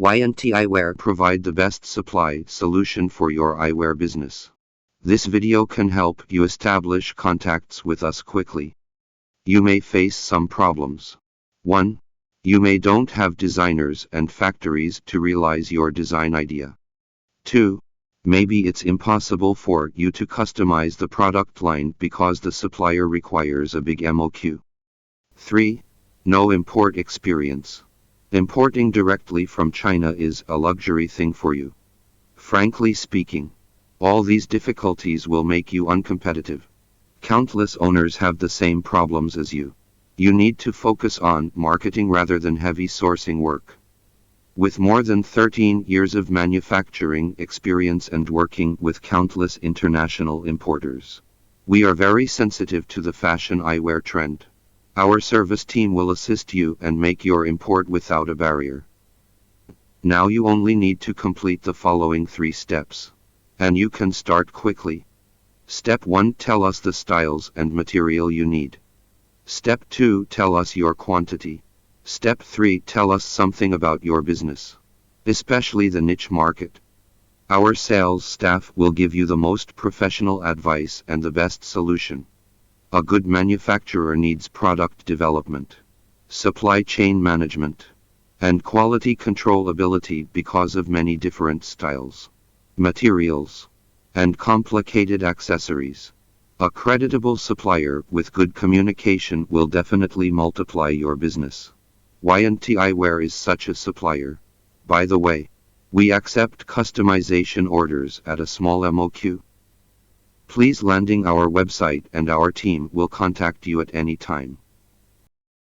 Y&T Eyewear provide the best supply solution for your eyewear business. This video can help you establish contacts with us quickly. You may face some problems. 1. You may don't have designers and factories to realize your design idea. 2. Maybe it's impossible for you to customize the product line because the supplier requires a big MOQ. 3. No import experience. Importing directly from China is a luxury thing for you. Frankly speaking, all these difficulties will make you uncompetitive. Countless owners have the same problems as you. You need to focus on marketing rather than heavy sourcing work. With more than 13 years of manufacturing experience and working with countless international importers, we are very sensitive to the fashion eyewear trend. Our service team will assist you and make your import without a barrier. Now you only need to complete the following 3 steps, and you can start quickly. Step 1. Tell us the styles and material you need. Step 2. Tell us your quantity. Step 3. Tell us something about your business, especially the niche market. Our sales staff will give you the most professional advice and the best solution. A good manufacturer needs product development, supply chain management, and quality control ability because of many different styles, materials, and complicated accessories. A creditable supplier with good communication will definitely multiply your business. Y&T Eyewear is such a supplier. By the way, we accept customization orders at a small MOQ. Please landing our website and our team will contact you at any time.